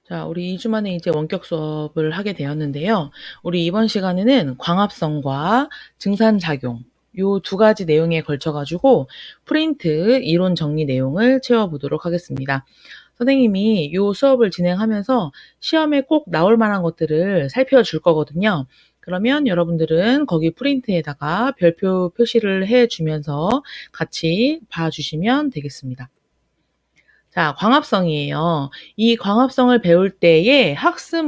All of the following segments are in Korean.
자, 우리 2주 만에 이제 원격 수업을 하게 되었는데요. 우리 이번 시간에는 광합성과 증산작용, 요 두 가지 내용에 걸쳐가지고 프린트 이론 정리 내용을 채워보도록 하겠습니다. 선생님이 요 수업을 진행하면서 시험에 꼭 나올 만한 것들을 살펴줄 거거든요. 그러면 여러분들은 거기 프린트에다가 별표 표시를 해주면서 같이 봐주시면 되겠습니다. 자, 광합성이에요. 이 광합성을 배울 때의 학습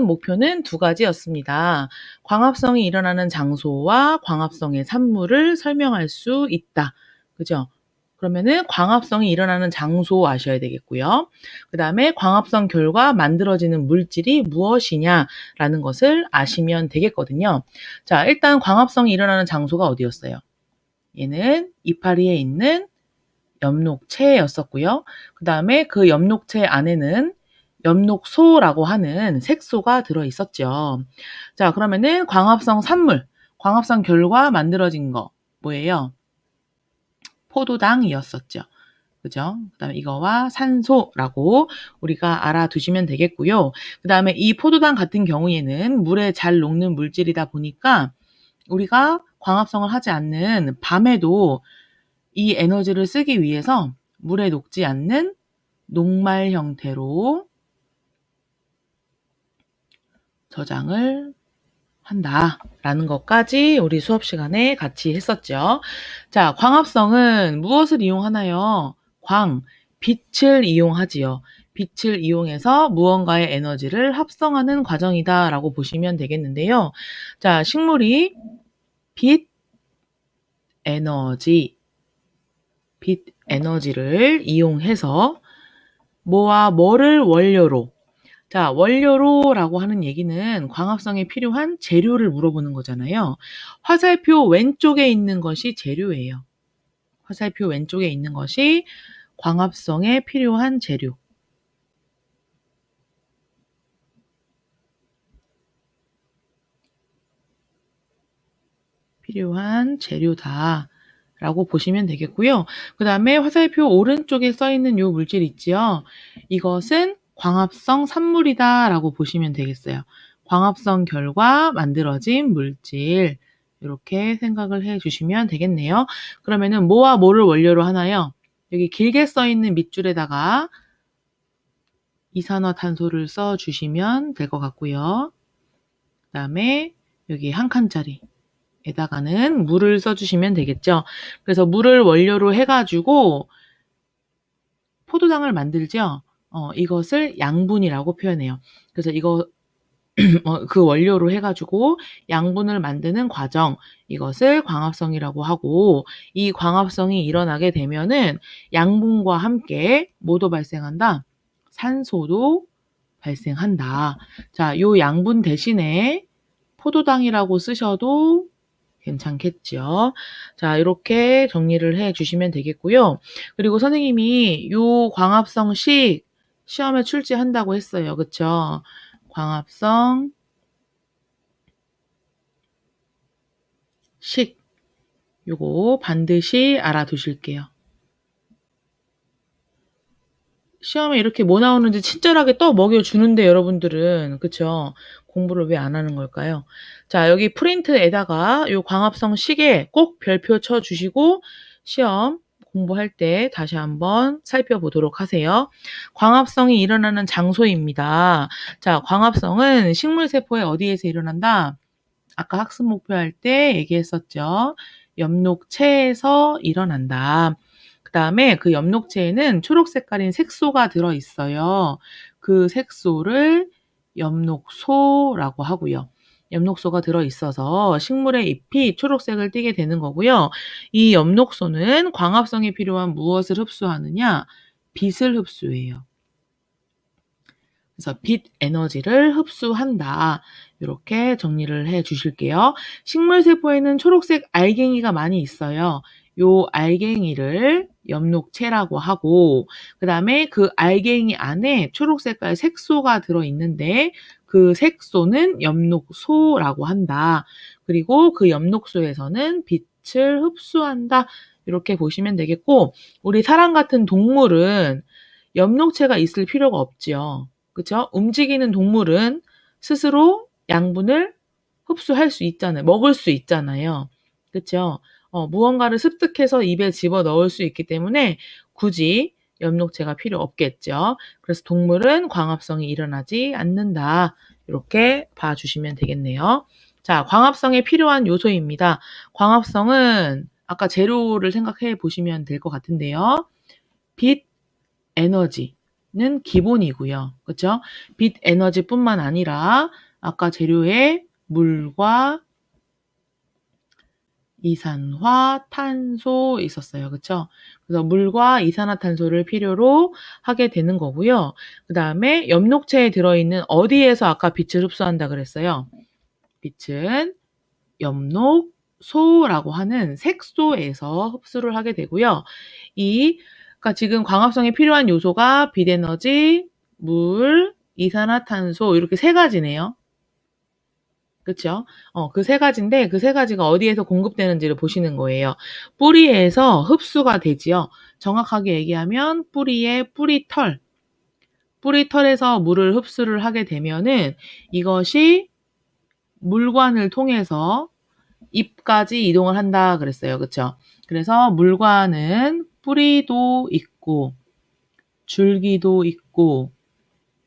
목표는 두 가지였습니다. 광합성이 일어나는 장소와 광합성의 산물을 설명할 수 있다. 그죠? 그러면은 광합성이 일어나는 장소 아셔야 되겠고요. 그 다음에 광합성 결과 만들어지는 물질이 무엇이냐라는 것을 아시면 되겠거든요. 자, 일단 광합성이 일어나는 장소가 어디였어요? 얘는 이파리에 있는 엽록체였었고요. 그 다음에 그 엽록체 안에는 엽록소라고 하는 색소가 들어있었죠. 자, 그러면은 광합성 산물, 광합성 결과 만들어진 거 뭐예요? 포도당이었었죠. 그죠? 그 다음에 이거와 산소라고 우리가 알아두시면 되겠고요. 그 다음에 이 포도당 같은 경우에는 물에 잘 녹는 물질이다 보니까 우리가 광합성을 하지 않는 밤에도 이 에너지를 쓰기 위해서 물에 녹지 않는 녹말 형태로 저장을 한다라는 것까지 우리 수업 시간에 같이 했었죠. 자, 광합성은 무엇을 이용하나요? 빛을 이용하지요. 빛을 이용해서 무언가의 에너지를 합성하는 과정이다라고 보시면 되겠는데요. 자, 식물이 빛 에너지를 이용해서 뭐와 뭐를 원료로. 자, 원료로라고 하는 얘기는 광합성에 필요한 재료를 물어보는 거잖아요. 화살표 왼쪽에 있는 것이 재료예요. 화살표 왼쪽에 있는 것이 광합성에 필요한 재료. 필요한 재료다. 라고 보시면 되겠고요. 그 다음에 화살표 오른쪽에 써 있는 요 물질 있지요. 이것은 광합성 산물이다 라고 보시면 되겠어요. 광합성 결과 만들어진 물질. 이렇게 생각을 해 주시면 되겠네요. 그러면은 뭐와 뭐를 원료로 하나요? 여기 길게 써 있는 밑줄에다가 이산화탄소를 써 주시면 될 것 같고요. 그 다음에 여기 한 칸짜리 에다가는 물을 써주시면 되겠죠. 그래서 물을 원료로 해가지고 포도당을 만들죠. 이것을 양분이라고 표현해요. 그래서 이거 그 원료로 해가지고 양분을 만드는 과정, 이것을 광합성이라고 하고, 이 광합성이 일어나게 되면은 양분과 함께 뭐도 발생한다? 산소도 발생한다. 자, 요 양분 대신에 포도당이라고 쓰셔도 괜찮겠죠. 자, 이렇게 정리를 해 주시면 되겠고요. 그리고 선생님이 요 광합성식 시험에 출제한다고 했어요. 그쵸? 광합성 식 요거 반드시 알아두실게요. 시험에 이렇게 뭐 나오는지 친절하게 떠 먹여주는데 여러분들은 그쵸? 공부를 왜 안 하는 걸까요? 자, 여기 프린트에다가 요 광합성 식에 꼭 별표 쳐주시고 시험 공부할 때 다시 한번 살펴보도록 하세요. 광합성이 일어나는 장소입니다. 자, 광합성은 식물세포에 어디에서 일어난다? 아까 학습 목표 할 때 얘기했었죠. 엽록체에서 일어난다. 그 다음에 그 엽록체에는 초록 색깔인 색소가 들어있어요. 그 색소를 엽록소라고 하고요. 엽록소가 들어있어서 식물의 잎이 초록색을 띠게 되는 거고요. 이 엽록소는 광합성에 필요한 무엇을 흡수하느냐? 빛을 흡수해요. 그래서 빛 에너지를 흡수한다. 이렇게 정리를 해 주실게요. 식물세포에는 초록색 알갱이가 많이 있어요. 요 알갱이를 엽록체라고 하고, 그 다음에 그 알갱이 안에 초록색깔 색소가 들어있는데, 그 색소는 엽록소라고 한다. 그리고 그 엽록소에서는 빛을 흡수한다. 이렇게 보시면 되겠고, 우리 사람 같은 동물은 엽록체가 있을 필요가 없지요. 그쵸? 움직이는 동물은 스스로 양분을 흡수할 수 있잖아요. 먹을 수 있잖아요. 그쵸? 무언가를 습득해서 입에 집어넣을 수 있기 때문에 굳이 엽록체가 필요 없겠죠. 그래서 동물은 광합성이 일어나지 않는다. 이렇게 봐주시면 되겠네요. 자, 광합성에 필요한 요소입니다. 광합성은 아까 재료를 생각해 보시면 될 것 같은데요. 빛, 에너지는 기본이고요. 그렇죠? 빛, 에너지뿐만 아니라 아까 재료에 물과 이산화탄소 있었어요. 그쵸? 그래서 물과 이산화탄소를 필요로 하게 되는 거고요. 그 다음에 엽록체에 들어있는 어디에서 아까 빛을 흡수한다 그랬어요? 빛은 엽록소라고 하는 색소에서 흡수를 하게 되고요. 그러니까 지금 광합성에 필요한 요소가 빛에너지, 물, 이산화탄소 이렇게 세 가지네요. 그쵸? 그 세 가지인데 그 세 가지가 어디에서 공급되는지를 보시는 거예요. 뿌리에서 흡수가 되지요. 정확하게 얘기하면 뿌리의 뿌리털. 뿌리털에서 물을 흡수를 하게 되면은 이것이 물관을 통해서 잎까지 이동을 한다 그랬어요. 그쵸? 그래서 물관은 뿌리도 있고 줄기도 있고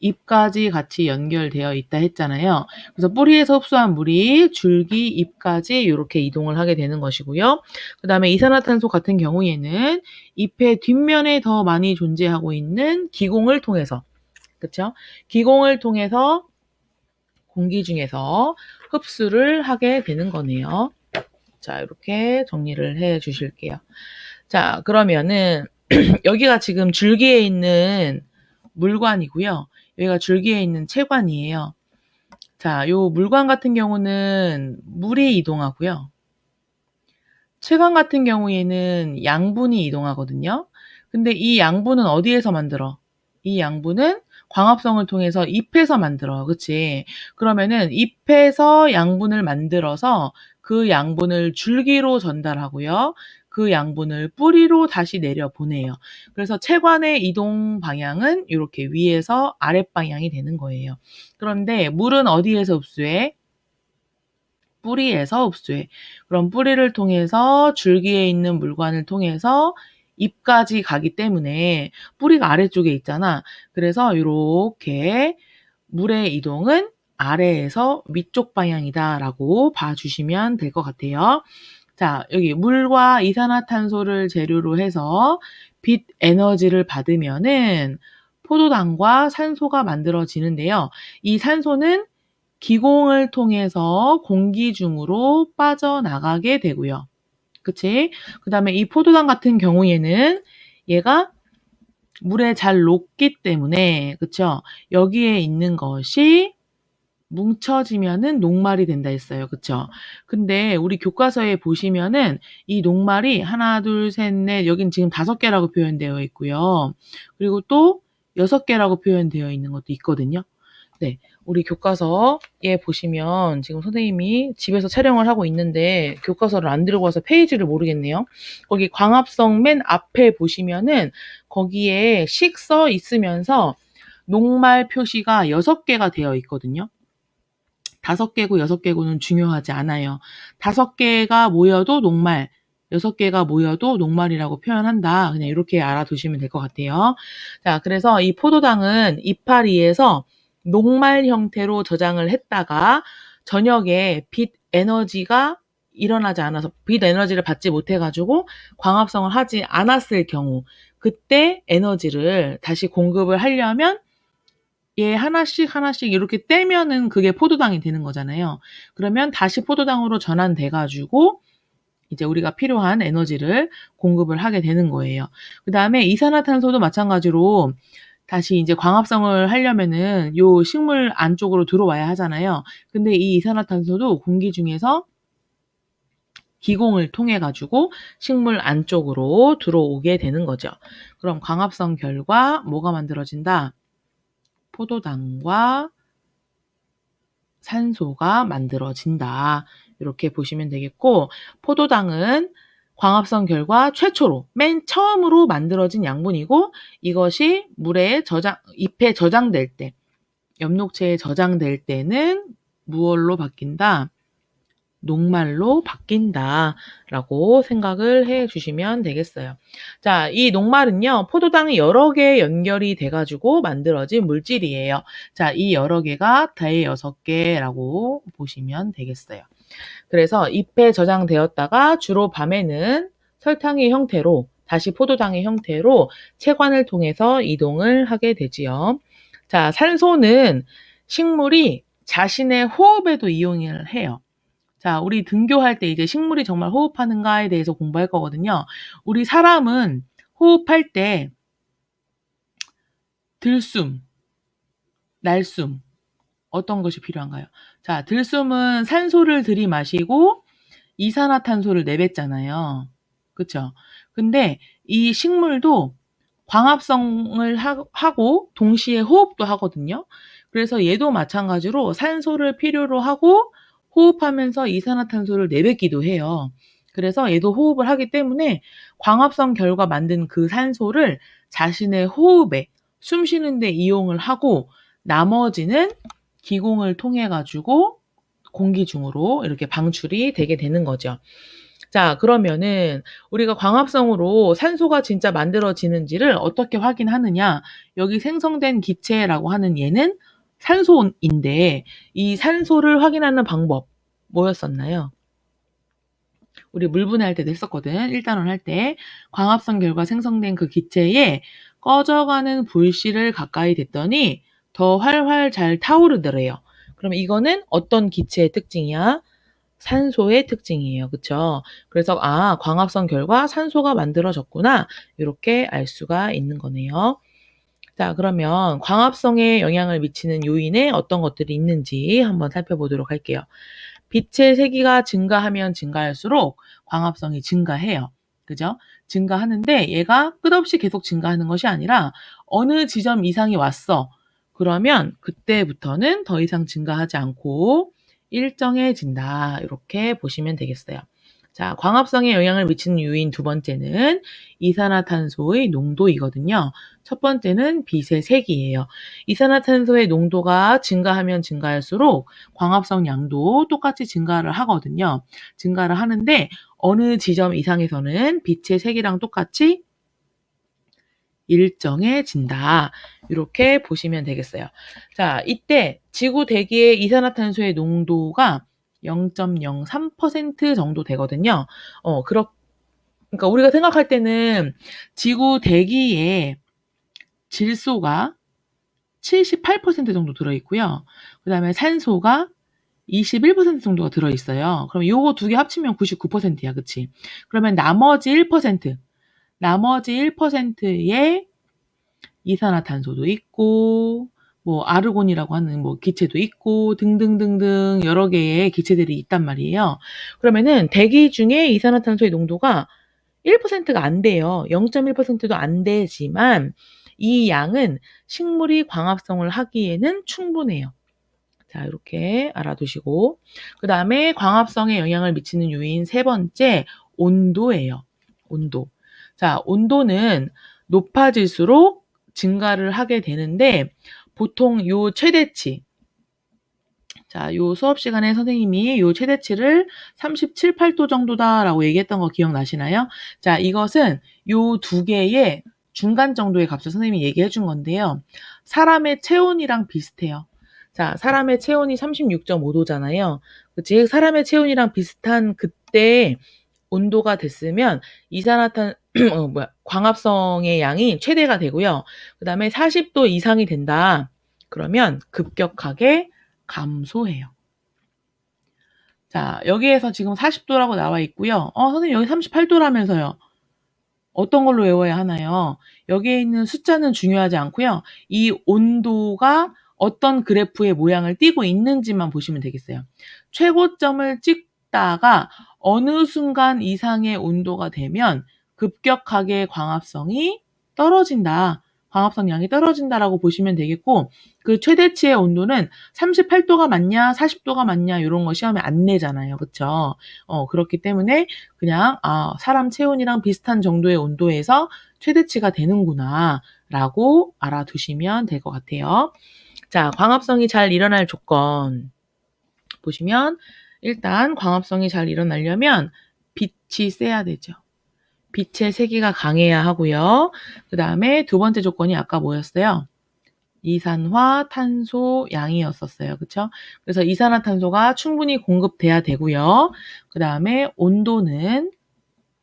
잎까지 같이 연결되어 있다 했잖아요. 그래서 뿌리에서 흡수한 물이 줄기, 잎까지 이렇게 이동을 하게 되는 것이고요. 그 다음에 이산화탄소 같은 경우에는 잎의 뒷면에 더 많이 존재하고 있는 기공을 통해서, 그쵸? 기공을 통해서 공기 중에서 흡수를 하게 되는 거네요. 자, 이렇게 정리를 해 주실게요. 자, 그러면은 여기가 지금 줄기에 있는 물관이고요. 여기가 줄기에 있는 체관이에요. 자, 요 물관 같은 경우는 물이 이동하고요. 체관 같은 경우에는 양분이 이동하거든요. 근데 이 양분은 어디에서 만들어? 이 양분은 광합성을 통해서 잎에서 만들어. 그치? 그러면은 잎에서 양분을 만들어서 그 양분을 줄기로 전달하고요. 그 양분을 뿌리로 다시 내려보내요. 그래서 체관의 이동 방향은 이렇게 위에서 아랫방향이 되는 거예요. 그런데 물은 어디에서 흡수해? 뿌리에서 흡수해. 그럼 뿌리를 통해서 줄기에 있는 물관을 통해서 잎까지 가기 때문에 뿌리가 아래쪽에 있잖아. 그래서 이렇게 물의 이동은 아래에서 위쪽 방향이다라고 봐주시면 될 것 같아요. 자, 여기 물과 이산화탄소를 재료로 해서 빛 에너지를 받으면은 포도당과 산소가 만들어지는데요. 이 산소는 기공을 통해서 공기 중으로 빠져나가게 되고요. 그치? 그 다음에 이 포도당 같은 경우에는 얘가 물에 잘 녹기 때문에, 그쵸? 여기에 있는 것이 뭉쳐지면은 녹말이 된다 했어요. 그쵸? 근데 우리 교과서에 보시면은 이 녹말이 하나, 둘, 셋, 넷, 여긴 지금 5개라고 표현되어 있고요. 그리고 또 6개라고 표현되어 있는 것도 있거든요. 네. 우리 교과서에 보시면 지금 선생님이 집에서 촬영을 하고 있는데 교과서를 안 들고 와서 페이지를 모르겠네요. 거기 광합성 맨 앞에 보시면은 거기에 식 써 있으면서 녹말 표시가 6개가 되어 있거든요. 5개고 6개고는 중요하지 않아요. 5개가 모여도 녹말, 6개가 모여도 녹말이라고 표현한다. 그냥 이렇게 알아두시면 될 것 같아요. 자, 그래서 이 포도당은 이파리에서 녹말 형태로 저장을 했다가 저녁에 빛 에너지가 일어나지 않아서 빛 에너지를 받지 못해가지고 광합성을 하지 않았을 경우 그때 에너지를 다시 공급을 하려면 얘 하나씩 하나씩 이렇게 떼면은 그게 포도당이 되는 거잖아요. 그러면 다시 포도당으로 전환돼 가지고 이제 우리가 필요한 에너지를 공급을 하게 되는 거예요. 그 다음에 이산화탄소도 마찬가지로 다시 이제 광합성을 하려면은 요 식물 안쪽으로 들어와야 하잖아요. 근데 이 이산화탄소도 공기 중에서 기공을 통해 가지고 식물 안쪽으로 들어오게 되는 거죠. 그럼 광합성 결과 뭐가 만들어진다? 포도당과 산소가 만들어진다. 이렇게 보시면 되겠고, 포도당은 광합성 결과 최초로 맨 처음으로 만들어진 양분이고 이것이 잎에 저장될 때, 엽록체에 저장될 때는 무얼로 바뀐다? 녹말로 바뀐다라고 생각을 해 주시면 되겠어요. 자, 이 녹말은요, 포도당이 여러 개 연결이 돼가지고 만들어진 물질이에요. 자, 이 여러 개가 대여섯 개라고 보시면 되겠어요. 그래서 잎에 저장되었다가 주로 밤에는 설탕의 형태로 다시 포도당의 형태로 체관을 통해서 이동을 하게 되지요. 자, 산소는 식물이 자신의 호흡에도 이용을 해요. 자, 우리 등교할 때 이제 식물이 정말 호흡하는가에 대해서 공부할 거거든요. 우리 사람은 호흡할 때 들숨, 날숨 어떤 것이 필요한가요? 자, 들숨은 산소를 들이마시고 이산화탄소를 내뱉잖아요. 그쵸? 근데 이 식물도 광합성을 하고 동시에 호흡도 하거든요. 그래서 얘도 마찬가지로 산소를 필요로 하고 호흡하면서 이산화탄소를 내뱉기도 해요. 그래서 얘도 호흡을 하기 때문에 광합성 결과 만든 그 산소를 자신의 호흡에 숨 쉬는 데 이용을 하고 나머지는 기공을 통해 가지고 공기 중으로 이렇게 방출이 되게 되는 거죠. 자, 그러면은 우리가 광합성으로 산소가 진짜 만들어지는지를 어떻게 확인하느냐? 여기 생성된 기체라고 하는 얘는 산소인데 이 산소를 확인하는 방법 뭐였었나요? 우리 물 분해할 때도 했었거든. 1단원 할 때 광합성 결과 생성된 그 기체에 꺼져가는 불씨를 가까이 댔더니 더 활활 잘 타오르더래요. 그럼 이거는 어떤 기체의 특징이야? 산소의 특징이에요. 그쵸? 그래서 광합성 결과 산소가 만들어졌구나. 이렇게 알 수가 있는 거네요. 자, 그러면 광합성에 영향을 미치는 요인에 어떤 것들이 있는지 한번 살펴보도록 할게요. 빛의 세기가 증가하면 증가할수록 광합성이 증가해요. 그죠? 증가하는데 얘가 끝없이 계속 증가하는 것이 아니라 어느 지점 이상이 왔어. 그러면 그때부터는 더 이상 증가하지 않고 일정해진다. 이렇게 보시면 되겠어요. 자, 광합성에 영향을 미치는 요인 두 번째는 이산화탄소의 농도이거든요. 첫 번째는 빛의 색이에요. 이산화탄소의 농도가 증가하면 증가할수록 광합성 양도 똑같이 증가를 하거든요. 증가를 하는데 어느 지점 이상에서는 빛의 색이랑 똑같이 일정해진다. 이렇게 보시면 되겠어요. 자, 이때 지구 대기의 이산화탄소의 농도가 0.03% 정도 되거든요. 그러니까 우리가 생각할 때는 지구 대기의 질소가 78% 정도 들어있고요. 그 다음에 산소가 21% 정도가 들어있어요. 그럼 요거 두 개 합치면 99%야. 그치? 그러면 나머지 1%의 이산화탄소도 있고, 뭐, 아르곤이라고 하는 뭐 기체도 있고, 등등등등 여러 개의 기체들이 있단 말이에요. 그러면은 대기 중에 이산화탄소의 농도가 1%가 안 돼요. 0.1%도 안 되지만, 이 양은 식물이 광합성을 하기에는 충분해요. 자, 이렇게 알아두시고. 그 다음에 광합성에 영향을 미치는 요인 세 번째, 온도예요. 온도. 자, 온도는 높아질수록 증가를 하게 되는데, 보통 요 최대치, 자, 요 수업 시간에 선생님이 요 최대치를 37, 8도 정도다라고 얘기했던 거 기억나시나요? 자, 이것은 요 두 개의 중간 정도의 값을 선생님이 얘기해 준 건데요. 사람의 체온이랑 비슷해요. 자, 사람의 체온이 36.5도잖아요. 즉, 사람의 체온이랑 비슷한 그때 온도가 됐으면 광합성의 양이 최대가 되고요. 그 다음에 40도 이상이 된다. 그러면 급격하게 감소해요. 자, 여기에서 지금 40도라고 나와 있고요. 선생님 여기 38도라면서요. 어떤 걸로 외워야 하나요? 여기에 있는 숫자는 중요하지 않고요. 이 온도가 어떤 그래프의 모양을 띠고 있는지만 보시면 되겠어요. 최고점을 찍다가 어느 순간 이상의 온도가 되면 급격하게 광합성이 떨어진다. 광합성 양이 떨어진다라고 보시면 되겠고, 그 최대치의 온도는 38도가 맞냐 40도가 맞냐 이런 거 시험에 안 내잖아요. 그쵸? 그렇기 때문에 그냥 사람 체온이랑 비슷한 정도의 온도에서 최대치가 되는구나 라고 알아두시면 될 것 같아요. 자, 광합성이 잘 일어날 조건 보시면, 일단 광합성이 잘 일어나려면 빛이 세야 되죠. 빛의 세기가 강해야 하고요. 그 다음에 두 번째 조건이 아까 뭐였어요? 이산화탄소 양이었었어요. 그쵸? 그래서 이산화탄소가 충분히 공급돼야 되고요. 그 다음에 온도는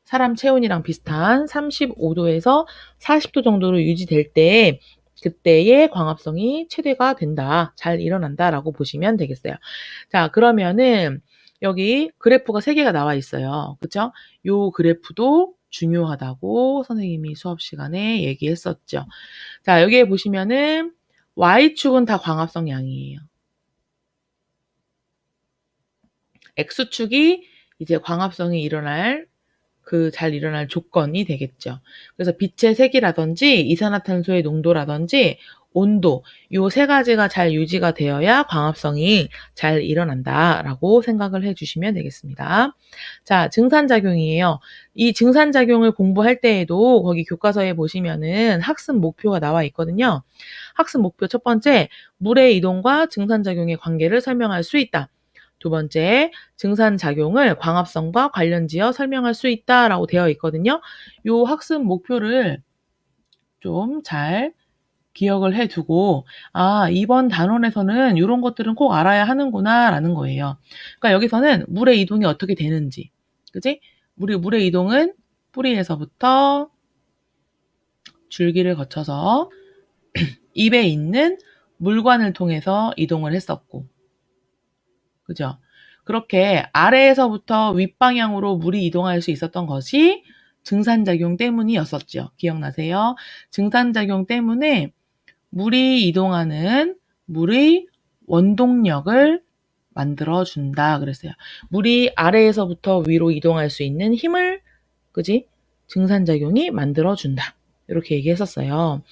사람 체온이랑 비슷한 35도에서 40도 정도로 유지될 때 그때의 광합성이 최대가 된다. 잘 일어난다라고 보시면 되겠어요. 자, 그러면은 여기 그래프가 3개가 나와 있어요. 그쵸? 요 그래프도 중요하다고 선생님이 수업 시간에 얘기했었죠. 자, 여기에 보시면은 Y축은 다 광합성 양이에요. X축이 이제 광합성이 잘 일어날 조건이 되겠죠. 그래서 빛의 색이라든지 이산화탄소의 농도라든지 온도, 요 3가지가 잘 유지가 되어야 광합성이 잘 일어난다라고 생각을 해주시면 되겠습니다. 자, 증산작용이에요. 이 증산작용을 공부할 때에도 거기 교과서에 보시면은 학습 목표가 나와 있거든요. 학습 목표 첫 번째, 물의 이동과 증산작용의 관계를 설명할 수 있다. 두 번째, 증산작용을 광합성과 관련지어 설명할 수 있다라고 되어 있거든요. 요 학습 목표를 좀 잘 기억을 해두고, 이번 단원에서는 이런 것들은 꼭 알아야 하는구나 라는 거예요. 그러니까 여기서는 물의 이동이 어떻게 되는지, 그지? 물의 이동은 뿌리에서부터 줄기를 거쳐서 입에 있는 물관을 통해서 이동을 했었고, 그죠? 그렇게 아래에서부터 윗방향으로 물이 이동할 수 있었던 것이 증산작용 때문이었었죠. 기억나세요? 증산작용 때문에 물이 이동하는 물의 원동력을 만들어준다 그랬어요. 물이 아래에서부터 위로 이동할 수 있는 힘을, 그지? 증산작용이 만들어준다. 이렇게 얘기했었어요.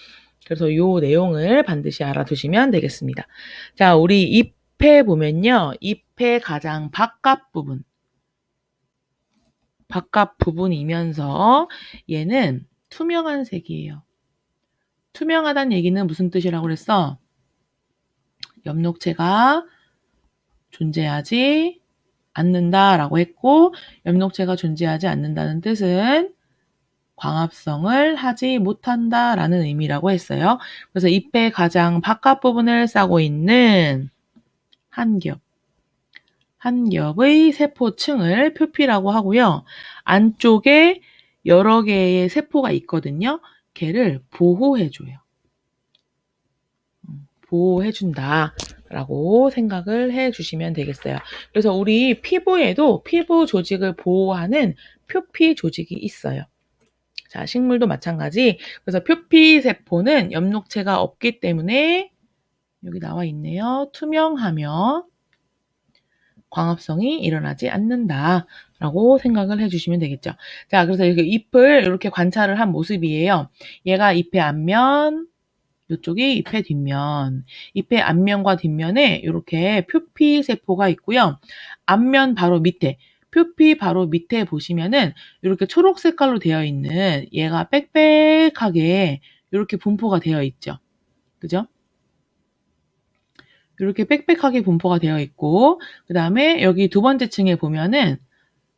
그래서 이 내용을 반드시 알아두시면 되겠습니다. 자, 우리 잎에 보면요. 잎의 가장 바깥 부분이면서 얘는 투명한 색이에요. 투명하다는 얘기는 무슨 뜻이라고 그랬어? 엽록체가 존재하지 않는다라고 했고, 엽록체가 존재하지 않는다는 뜻은 광합성을 하지 못한다라는 의미라고 했어요. 그래서 잎의 가장 바깥 부분을 싸고 있는 한 겹의 세포층을 표피라고 하고요. 안쪽에 여러 개의 세포가 있거든요. 걔를 보호해줘요. 보호해준다라고 생각을 해주시면 되겠어요. 그래서 우리 피부에도 피부 조직을 보호하는 표피 조직이 있어요. 자, 식물도 마찬가지. 그래서 표피 세포는 엽록체가 없기 때문에 여기 나와 있네요. 투명하며 광합성이 일어나지 않는다라고 생각을 해주시면 되겠죠. 자, 그래서 이렇게 잎을 이렇게 관찰을 한 모습이에요. 얘가 잎의 앞면, 이쪽이 잎의 뒷면. 잎의 앞면과 뒷면에 이렇게 표피 세포가 있고요. 앞면 바로 밑에, 표피 바로 밑에 보시면은 이렇게 초록 색깔로 되어 있는 얘가 빽빽하게 이렇게 분포가 되어 있죠. 그죠? 이렇게 빽빽하게 분포가 되어 있고, 그 다음에 여기 두 번째 층에 보면은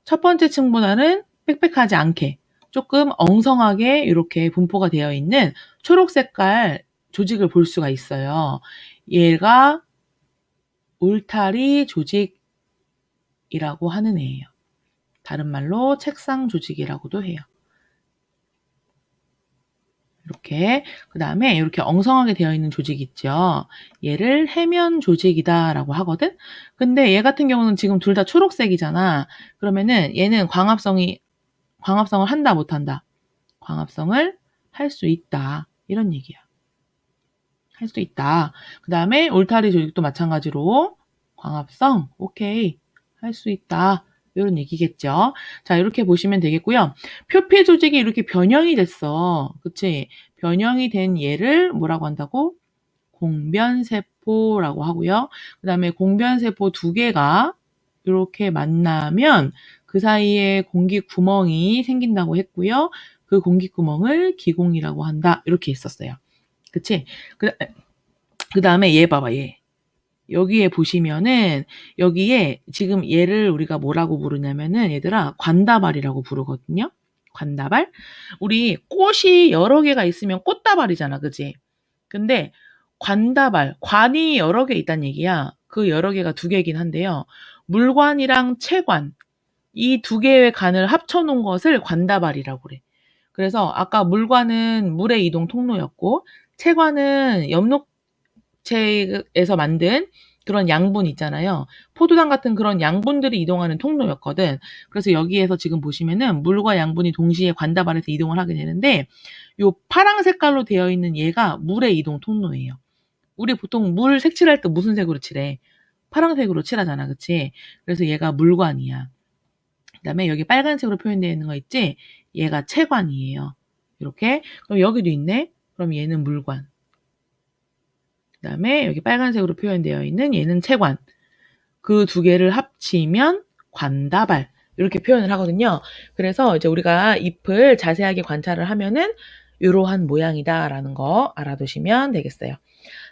첫 번째 층보다는 빽빽하지 않게 조금 엉성하게 이렇게 분포가 되어 있는 초록 색깔 조직을 볼 수가 있어요. 얘가 울타리 조직이라고 하는 애예요. 다른 말로 책상 조직이라고도 해요. 이렇게, 그 다음에 이렇게 엉성하게 되어 있는 조직 있죠. 얘를 해면 조직이다라고 하거든. 근데 얘 같은 경우는 지금 둘 다 초록색이잖아. 그러면은 얘는 광합성을 한다 못한다. 광합성을 할 수 있다. 이런 얘기야. 할 수 있다. 그 다음에 울타리 조직도 마찬가지로 광합성 오케이 할 수 있다. 요런 얘기겠죠. 자, 이렇게 보시면 되겠고요. 표피 조직이 이렇게 변형이 됐어. 그치? 변형이 된 얘를 뭐라고 한다고? 공변세포라고 하고요. 그 다음에 공변세포 두 개가 이렇게 만나면 그 사이에 공기구멍이 생긴다고 했고요. 그 공기구멍을 기공이라고 한다. 이렇게 했었어요. 그치? 그 다음에 얘 봐봐, 얘. 여기에 보시면은 여기에 지금 얘를 우리가 뭐라고 부르냐면은 얘들아 관다발이라고 부르거든요. 관다발. 우리 꽃이 여러 개가 있으면 꽃다발이잖아. 그지? 근데 관다발, 관이 여러 개 있다는 얘기야. 그 여러 개가 두 개이긴 한데요. 물관이랑 채관, 이 두 개의 관을 합쳐놓은 것을 관다발이라고 그래. 그래서 아까 물관은 물의 이동 통로였고, 채관은 엽록체에서 만든 그런 양분 있잖아요. 포도당 같은 그런 양분들이 이동하는 통로였거든. 그래서 여기에서 지금 보시면은 물과 양분이 동시에 관다발에서 이동을 하게 되는데, 요 파랑 색깔로 되어 있는 얘가 물의 이동 통로예요. 우리 보통 물 색칠할 때 무슨 색으로 칠해? 파란색으로 칠하잖아, 그치? 그래서 얘가 물관이야. 그 다음에 여기 빨간색으로 표현되어 있는 거 있지? 얘가 채관이에요. 이렇게. 그럼 여기도 있네? 그럼 얘는 물관. 그 다음에 여기 빨간색으로 표현되어 있는 얘는 채관. 그 두 개를 합치면 관다발. 이렇게 표현을 하거든요. 그래서 이제 우리가 잎을 자세하게 관찰을 하면은 이러한 모양이다라는 거 알아두시면 되겠어요.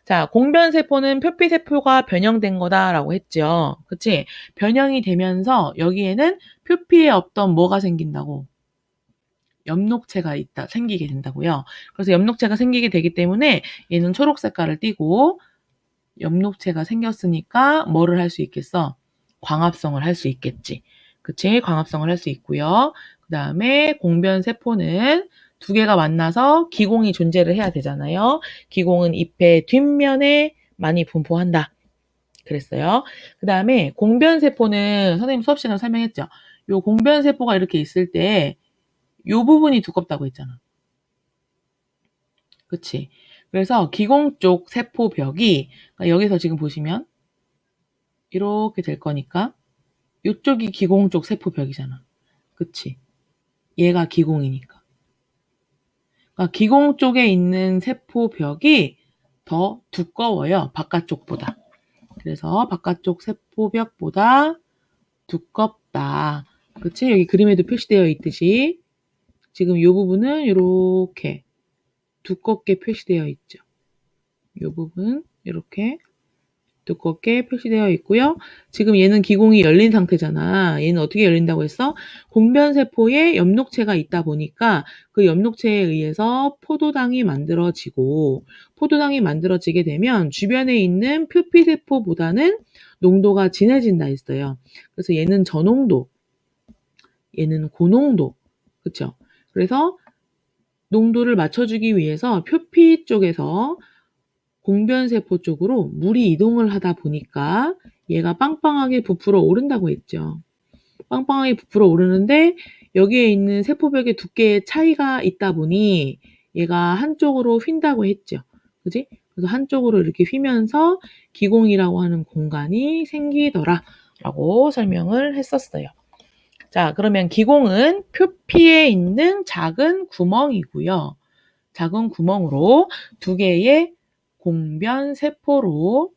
자, 공변세포는 표피세포가 변형된 거다라고 했죠. 그치? 변형이 되면서 여기에는 표피에 없던 뭐가 생긴다고? 엽록체가 생기게 된다고요. 그래서 엽록체가 생기게 되기 때문에 얘는 초록 색깔을 띠고 엽록체가 생겼으니까 뭐를 할 수 있겠어? 광합성을 할 수 있겠지. 그치? 광합성을 할 수 있고요. 그 다음에 공변세포는 두 개가 만나서 기공이 존재를 해야 되잖아요. 기공은 잎의 뒷면에 많이 분포한다. 그랬어요. 그 다음에 공변세포는 선생님 수업 시간에 설명했죠. 요 공변세포가 이렇게 있을 때 요 부분이 두껍다고 했잖아. 그치? 그래서 기공 쪽 세포벽이 그러니까 여기서 지금 보시면 이렇게 될 거니까 이쪽이 기공 쪽 세포벽이잖아. 그치? 얘가 기공이니까. 그러니까 기공 쪽에 있는 세포벽이 더 두꺼워요. 바깥쪽보다. 그래서 바깥쪽 세포벽보다 두껍다. 그치? 여기 그림에도 표시되어 있듯이 지금 이 부분은 이렇게 두껍게 표시되어 있죠. 이 부분 이렇게 두껍게 표시되어 있고요. 지금 얘는 기공이 열린 상태잖아. 얘는 어떻게 열린다고 했어? 공변세포에 엽록체가 있다 보니까 그 엽록체에 의해서 포도당이 만들어지고 포도당이 만들어지게 되면 주변에 있는 표피세포보다는 농도가 진해진다 했어요. 그래서 얘는 저농도, 얘는 고농도. 그쵸? 그래서 농도를 맞춰주기 위해서 표피 쪽에서 공변세포 쪽으로 물이 이동을 하다 보니까 얘가 빵빵하게 부풀어 오른다고 했죠. 빵빵하게 부풀어 오르는데 여기에 있는 세포벽의 두께의 차이가 있다 보니 얘가 한쪽으로 휜다고 했죠. 그지? 그래서 한쪽으로 이렇게 휘면서 기공이라고 하는 공간이 생기더라 라고 설명을 했었어요. 자, 그러면 기공은 표피에 있는 작은 구멍이고요. 작은 구멍으로 두 개의 공변세포로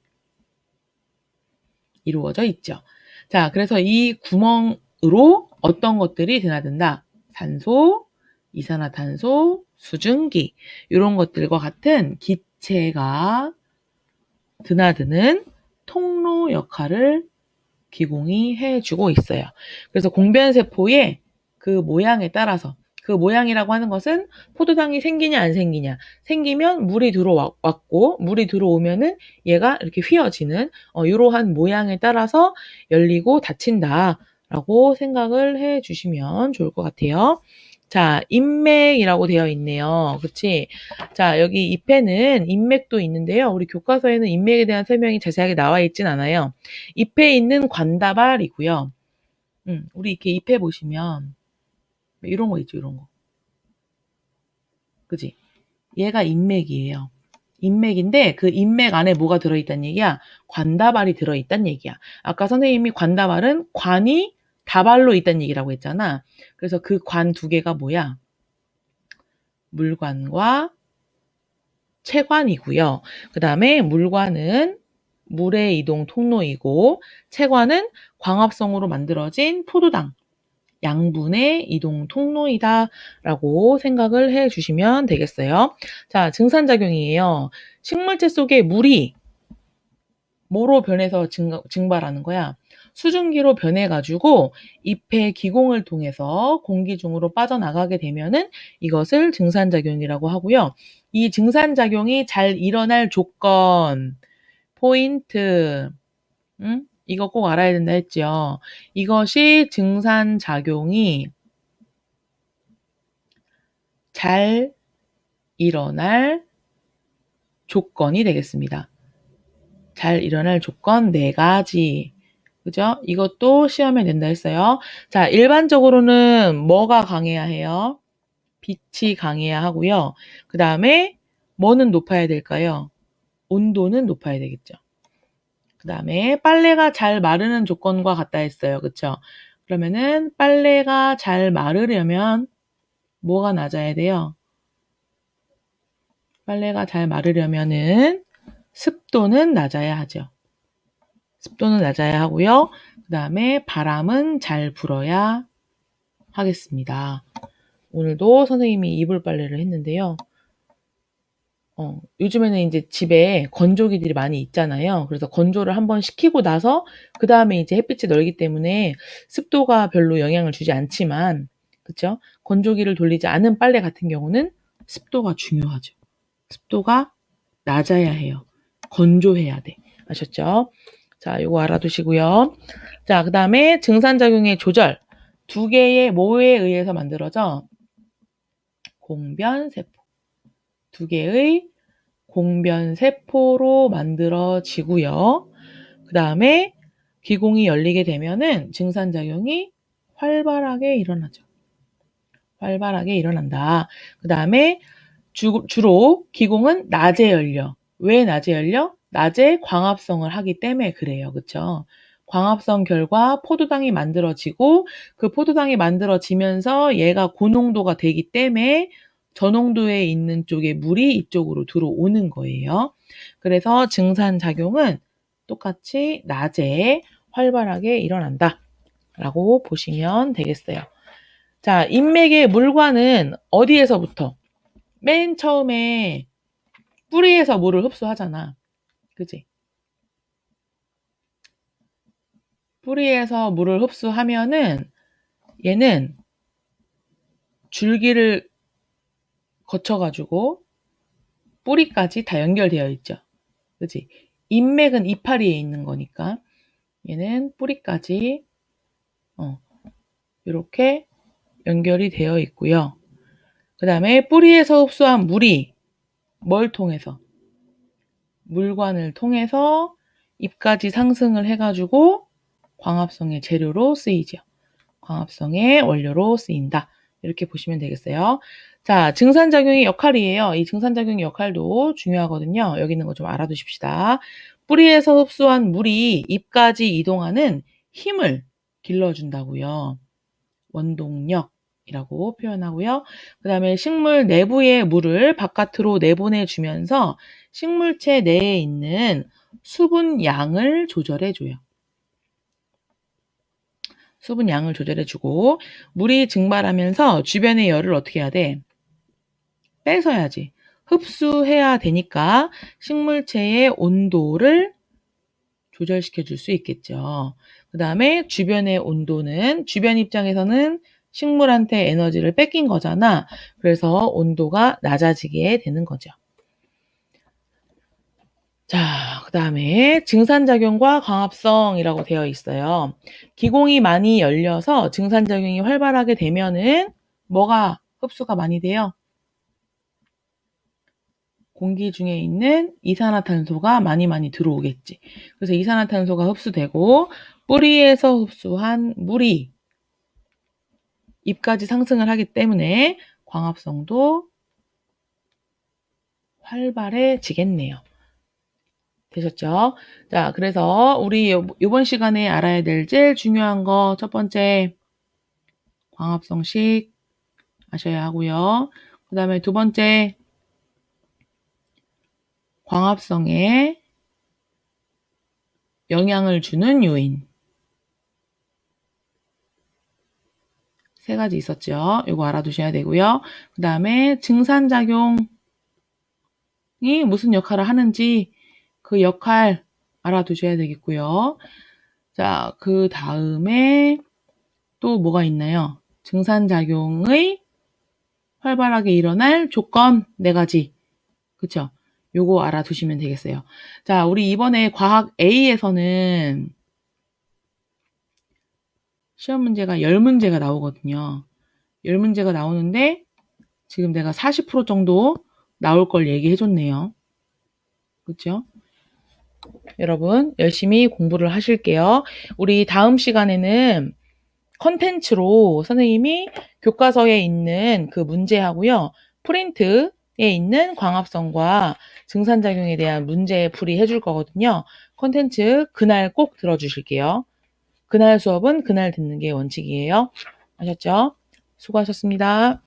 이루어져 있죠. 자, 그래서 이 구멍으로 어떤 것들이 드나든다. 산소, 이산화탄소, 수증기 이런 것들과 같은 기체가 드나드는 통로 역할을 기공이 해주고 있어요. 그래서 공변세포의 그 모양에 따라서 그 모양이라고 하는 것은 포도당이 생기냐 안 생기냐. 생기면 물이 들어왔고 물이 들어오면은 얘가 이렇게 휘어지는 이러한 모양에 따라서 열리고 닫힌다라고 생각을 해주시면 좋을 것 같아요. 자, 인맥이라고 되어 있네요. 그치? 자, 여기 잎에는 인맥도 있는데요. 우리 교과서에는 인맥에 대한 설명이 자세하게 나와 있진 않아요. 잎에 있는 관다발이고요. 우리 이렇게 잎에 보시면 이런 거 있죠, 이런 거. 그지? 얘가 인맥이에요. 인맥인데 그 인맥 안에 뭐가 들어있다는 얘기야? 관다발이 들어있다는 얘기야. 아까 선생님이 관다발은 관이 다발로 있다는 얘기라고 했잖아. 그래서 그 관 두 개가 뭐야? 물관과 체관이고요. 그 다음에 물관은 물의 이동 통로이고 체관은 광합성으로 만들어진 포도당, 양분의 이동 통로이다라고 생각을 해 주시면 되겠어요. 자, 증산작용이에요. 식물체 속에 물이 뭐로 변해서 증발하는 거야? 수증기로 변해가지고 잎의 기공을 통해서 공기 중으로 빠져나가게 되면은 이것을 증산작용이라고 하고요. 이 증산작용이 잘 일어날 조건, 포인트, 이거 꼭 알아야 된다 했죠. 이것이 증산작용이 잘 일어날 조건이 되겠습니다. 잘 일어날 조건 4가지. 그죠? 이것도 시험에 낸다 했어요. 자, 일반적으로는 뭐가 강해야 해요? 빛이 강해야 하고요. 그 다음에 뭐는 높아야 될까요? 온도는 높아야 되겠죠. 그 다음에 빨래가 잘 마르는 조건과 같다 했어요. 그쵸? 그러면은 빨래가 잘 마르려면 뭐가 낮아야 돼요? 빨래가 잘 마르려면은 습도는 낮아야 하죠. 습도는 낮아야 하고요. 그 다음에 바람은 잘 불어야 하겠습니다. 오늘도 선생님이 이불 빨래를 했는데요. 요즘에는 이제 집에 건조기들이 많이 있잖아요. 그래서 건조를 한번 시키고 나서 그 다음에 이제 햇빛이 넓기 때문에 습도가 별로 영향을 주지 않지만, 그쵸? 건조기를 돌리지 않은 빨래 같은 경우는 습도가 중요하죠. 습도가 낮아야 해요. 건조해야 돼. 아셨죠? 자, 요거 알아두시고요. 자, 그 다음에 증산작용의 조절. 2개의 뭐에 의해서 만들어져? 공변세포. 2개의 공변세포로 만들어지고요. 그 다음에 기공이 열리게 되면은 증산작용이 활발하게 일어나죠. 활발하게 일어난다. 그 다음에 주로 기공은 낮에 열려. 왜 낮에 열려? 낮에 광합성을 하기 때문에 그래요. 그쵸? 광합성 결과 포도당이 만들어지고 그 포도당이 만들어지면서 얘가 고농도가 되기 때문에 저농도에 있는 쪽에 물이 이쪽으로 들어오는 거예요. 그래서 증산작용은 똑같이 낮에 활발하게 일어난다 라고 보시면 되겠어요. 자, 인맥의 물관은 어디에서부터? 맨 처음에 뿌리에서 물을 흡수하잖아. 그지? 뿌리에서 물을 흡수하면은 얘는 줄기를 거쳐가지고 뿌리까지 다 연결되어 있죠. 그지? 인맥은 이파리에 있는 거니까 얘는 뿌리까지 이렇게 연결이 되어 있고요. 그 다음에 뿌리에서 흡수한 물이 뭘 통해서? 물관을 통해서 잎까지 상승을 해가지고 광합성의 재료로 쓰이죠. 광합성의 원료로 쓰인다. 이렇게 보시면 되겠어요. 자, 증산작용의 역할이에요. 이 증산작용의 역할도 중요하거든요. 여기 있는 거 좀 알아두십시다. 뿌리에서 흡수한 물이 잎까지 이동하는 힘을 길러준다고요. 원동력이라고 표현하고요. 그 다음에 식물 내부의 물을 바깥으로 내보내주면서 식물체 내에 있는 수분 양을 조절해줘요. 수분 양을 조절해주고 물이 증발하면서 주변의 열을 어떻게 해야 돼? 뺏어야지. 흡수해야 되니까 식물체의 온도를 조절시켜 줄 수 있겠죠. 그 다음에 주변의 온도는 주변 입장에서는 식물한테 에너지를 뺏긴 거잖아. 그래서 온도가 낮아지게 되는 거죠. 자, 그 다음에 증산작용과 광합성이라고 되어 있어요. 기공이 많이 열려서 증산작용이 활발하게 되면은 뭐가 흡수가 많이 돼요? 공기 중에 있는 이산화탄소가 많이 들어오겠지. 그래서 이산화탄소가 흡수되고 뿌리에서 흡수한 물이 잎까지 상승을 하기 때문에 광합성도 활발해지겠네요. 되셨죠? 자, 그래서 우리 이번 시간에 알아야 될 제일 중요한 거 첫 번째 광합성식 아셔야 하고요. 그 다음에 두 번째 광합성에 영향을 주는 요인 세 가지 있었죠. 이거 알아두셔야 되고요. 그 다음에 증산작용이 무슨 역할을 하는지 그 역할 알아두셔야 되겠고요. 자, 그 다음에 또 뭐가 있나요? 증산작용의 활발하게 일어날 조건 네 가지. 그쵸? 요거 알아두시면 되겠어요. 자, 우리 이번에 과학 A에서는 시험 문제가 10문제가 나오거든요. 10문제가 나오는데 지금 내가 40% 정도 나올 걸 얘기해줬네요. 그쵸? 여러분 열심히 공부를 하실게요. 우리 다음 시간에는 컨텐츠로 선생님이 교과서에 있는 그 문제하고요. 프린트에 있는 광합성과 증산작용에 대한 문제 풀이 해줄 거거든요. 컨텐츠 그날 꼭 들어주실게요. 그날 수업은 그날 듣는 게 원칙이에요. 아셨죠? 수고하셨습니다.